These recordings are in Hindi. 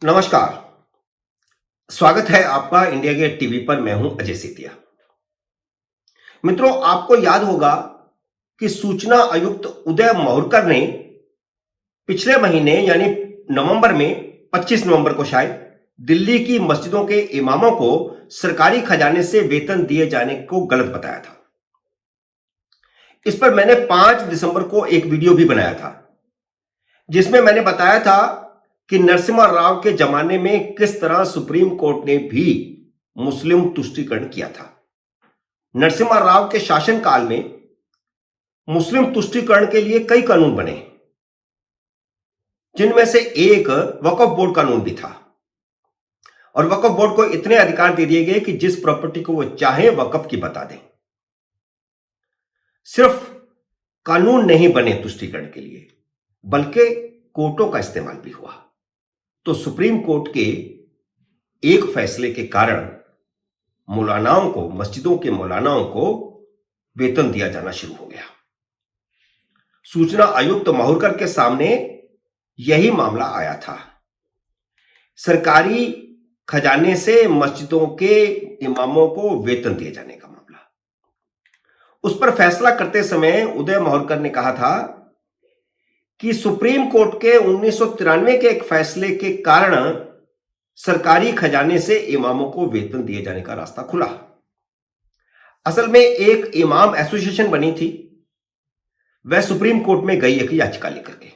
नमस्कार। स्वागत है आपका इंडिया गेट टीवी पर। मैं हूं अजय सेतिया। मित्रों, आपको याद होगा कि सूचना आयुक्त उदय माहूरकर ने पिछले महीने यानी नवंबर में 25 नवंबर को शायद दिल्ली की मस्जिदों के इमामों को सरकारी खजाने से वेतन दिए जाने को गलत बताया था। इस पर मैंने 5 दिसंबर को एक वीडियो भी बनाया था, जिसमें मैंने बताया था कि नरसिम्हा राव के जमाने में किस तरह सुप्रीम कोर्ट ने भी मुस्लिम तुष्टीकरण किया था। नरसिम्हा राव के शासनकाल में मुस्लिम तुष्टीकरण के लिए कई कानून बने, जिनमें से एक वक्फ बोर्ड कानून भी था। और वक्फ बोर्ड को इतने अधिकार दे दिए गए कि जिस प्रॉपर्टी को वो चाहे वक्फ की बता दें। सिर्फ कानून नहीं बने तुष्टीकरण के लिए, बल्कि कोर्टों का इस्तेमाल भी हुआ। तो सुप्रीम कोर्ट के एक फैसले के कारण मौलानाओं को, मस्जिदों के मौलानाओं को वेतन दिया जाना शुरू हो गया। सूचना आयुक्त माहूरकर के सामने यही मामला आया था। सरकारी खजाने से मस्जिदों के इमामों को वेतन दिए जाने का मामला। उस पर फैसला करते समय उदय माहूरकर ने कहा था कि सुप्रीम कोर्ट के 1993 के एक फैसले के कारण सरकारी खजाने से इमामों को वेतन दिए जाने का रास्ता खुला। असल में एक इमाम एसोसिएशन बनी थी, वह सुप्रीम कोर्ट में गई एक याचिका लेकर के,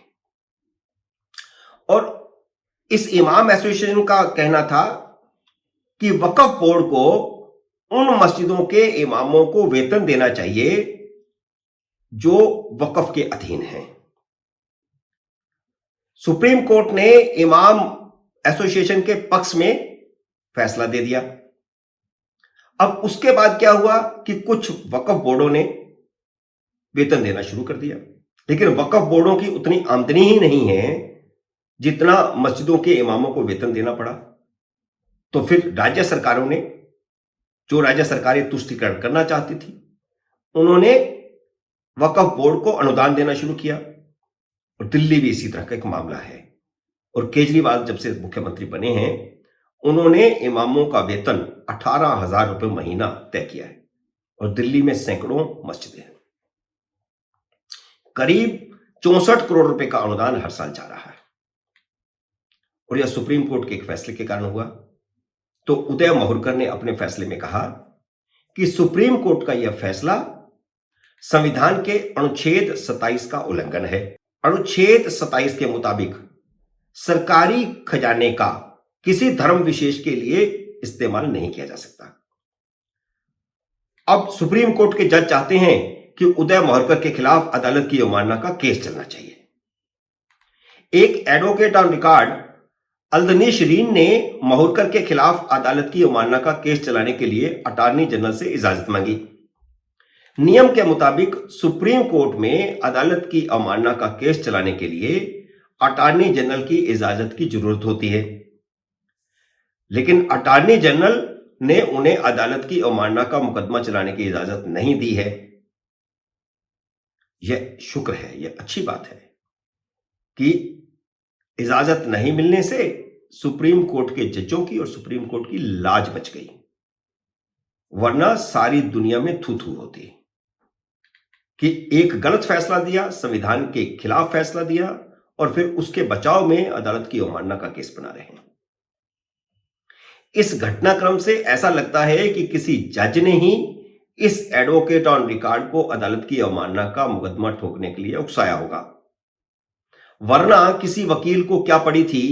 और इस इमाम एसोसिएशन का कहना था कि वक्फ बोर्ड को उन मस्जिदों के इमामों को वेतन देना चाहिए जो वक्फ के अधीन हैं। सुप्रीम कोर्ट ने इमाम एसोसिएशन के पक्ष में फैसला दे दिया। अब उसके बाद क्या हुआ कि कुछ वक्फ बोर्डों ने वेतन देना शुरू कर दिया, लेकिन वक्फ बोर्डों की उतनी आमदनी ही नहीं है जितना मस्जिदों के इमामों को वेतन देना पड़ा। तो फिर राज्य सरकारों ने, जो राज्य सरकारें तुष्टीकरण करना चाहती थी, उन्होंने वक्फ बोर्ड को अनुदान देना शुरू किया। और दिल्ली भी इसी तरह का एक मामला है। और केजरीवाल जब से मुख्यमंत्री बने हैं, उन्होंने इमामों का वेतन 18,000 रुपए महीना तय किया है। और दिल्ली में सैकड़ों मस्जिदें हैं। करीब 64 करोड़ रुपए का अनुदान हर साल जा रहा है। और यह सुप्रीम कोर्ट के एक फैसले के कारण हुआ। तो उदय माहूरकर ने अपने फैसले में कहा कि सुप्रीम कोर्ट का यह फैसला संविधान के अनुच्छेद 27 का उल्लंघन है। अनुच्छेद 27 के मुताबिक सरकारी खजाने का किसी धर्म विशेष के लिए इस्तेमाल नहीं किया जा सकता। अब सुप्रीम कोर्ट के जज चाहते हैं कि उदय माहूरकर के खिलाफ अदालत की अवमानना का केस चलना चाहिए। एक एडवोकेट ऑन रिकॉर्ड अल्दनीश रीन ने माहूरकर के खिलाफ अदालत की अवमानना का केस चलाने के लिए अटॉर्नी जनरल से इजाजत मांगी। नियम के मुताबिक सुप्रीम कोर्ट में अदालत की अवमानना का केस चलाने के लिए अटॉर्नी जनरल की इजाजत की जरूरत होती है, लेकिन अटॉर्नी जनरल ने उन्हें अदालत की अवमानना का मुकदमा चलाने की इजाजत नहीं दी है। यह शुक्र है, यह अच्छी बात है कि इजाजत नहीं मिलने से सुप्रीम कोर्ट के जजों की और सुप्रीम कोर्ट की लाज बच गई, वरना सारी दुनिया में थू थू होती कि एक गलत फैसला दिया, संविधान के खिलाफ फैसला दिया, और फिर उसके बचाव में अदालत की अवमानना का केस बना रहे हैं। इस घटनाक्रम से ऐसा लगता है कि किसी जज ने ही इस एडवोकेट ऑन रिकॉर्ड को अदालत की अवमानना का मुकदमा ठोकने के लिए उकसाया होगा, वरना किसी वकील को क्या पड़ी थी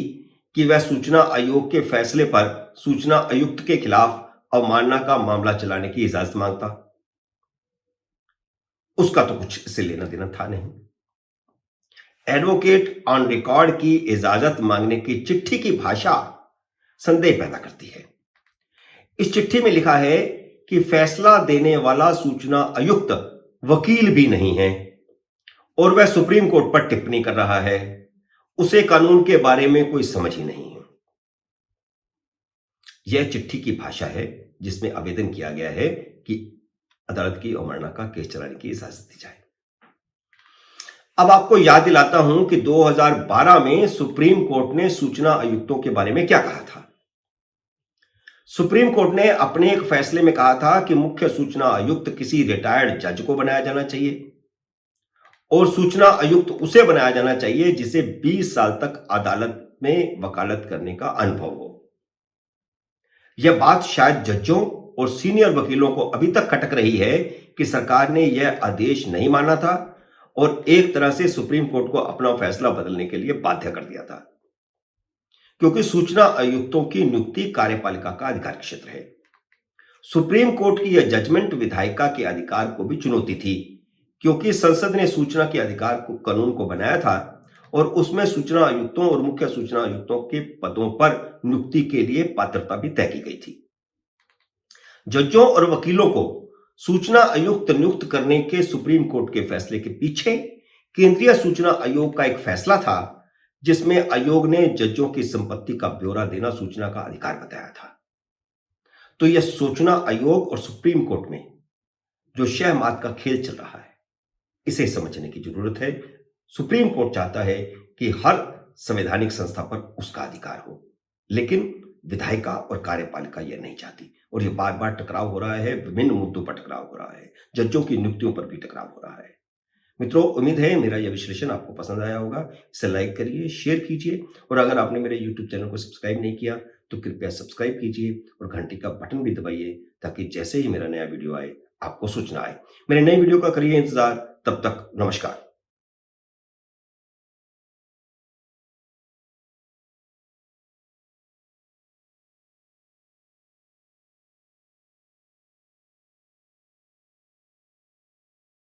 कि वह सूचना आयोग के फैसले पर सूचना आयुक्त के खिलाफ अवमानना का मामला चलाने की इजाजत मांगता। उसका तो कुछ इससे लेना देना था नहीं। एडवोकेट ऑन रिकॉर्ड की इजाजत मांगने की चिट्ठी की भाषा संदेह पैदा करती है। इस चिट्ठी में लिखा है कि फैसला देने वाला सूचना आयुक्त वकील भी नहीं है और वह सुप्रीम कोर्ट पर टिप्पणी कर रहा है। उसे कानून के बारे में कोई समझ ही नहीं है। यह चिट्ठी की भाषा है जिसमें आवेदन किया गया है कि अदालत की अवमानना का केस चलाने की इजाजत दी जाए। अब आपको याद दिलाता हूं कि 2012 में सुप्रीम कोर्ट ने सूचना आयुक्तों के बारे में क्या कहा था। सुप्रीम कोर्ट ने अपने एक फैसले में कहा था कि मुख्य सूचना आयुक्त किसी रिटायर्ड जज को बनाया जाना चाहिए और सूचना आयुक्त उसे बनाया जाना चाहिए जिसे 20 साल तक अदालत में वकालत करने का अनुभव हो। यह बात शायद जजों और सीनियर वकीलों को अभी तक खटक रही है कि सरकार ने यह आदेश नहीं माना था और एक तरह से सुप्रीम कोर्ट को अपना फैसला बदलने के लिए बाध्य कर दिया था, क्योंकि सूचना आयुक्तों की नियुक्ति कार्यपालिका का अधिकार क्षेत्र है। सुप्रीम कोर्ट की यह जजमेंट विधायिका के अधिकार को भी चुनौती थी, क्योंकि संसद ने सूचना के अधिकार को कानून को बनाया था और उसमें सूचना आयुक्तों और मुख्य सूचना आयुक्तों के पदों पर नियुक्ति के लिए पात्रता भी तय की गई थी। जजों और वकीलों को सूचना आयुक्त नियुक्त करने के सुप्रीम कोर्ट के फैसले के पीछे केंद्रीय सूचना आयोग का एक फैसला था, जिसमें आयोग ने जजों की संपत्ति का ब्यौरा देना सूचना का अधिकार बताया था। तो यह सूचना आयोग और सुप्रीम कोर्ट में जो शहमात का खेल चल रहा है, इसे समझने की जरूरत है। सुप्रीम कोर्ट चाहता है कि हर संवैधानिक संस्था पर उसका अधिकार हो, लेकिन विधायिका और कार्यपालिका यह नहीं चाहती और यह बार बार टकराव हो रहा है। विभिन्न मुद्दों पर टकराव हो रहा है, जजों की नियुक्तियों पर भी टकराव हो रहा है। मित्रों, उम्मीद है मेरा यह विश्लेषण आपको पसंद आया होगा। इसे लाइक करिए, शेयर कीजिए और अगर आपने मेरे यूट्यूब चैनल को सब्सक्राइब नहीं किया तो कृपया सब्सक्राइब कीजिए और घंटी का बटन भी दबाइए, ताकि जैसे ही मेरा नया वीडियो आए आपको सूचना आए। मेरे नए वीडियो का करिए इंतजार। तब तक नमस्कार।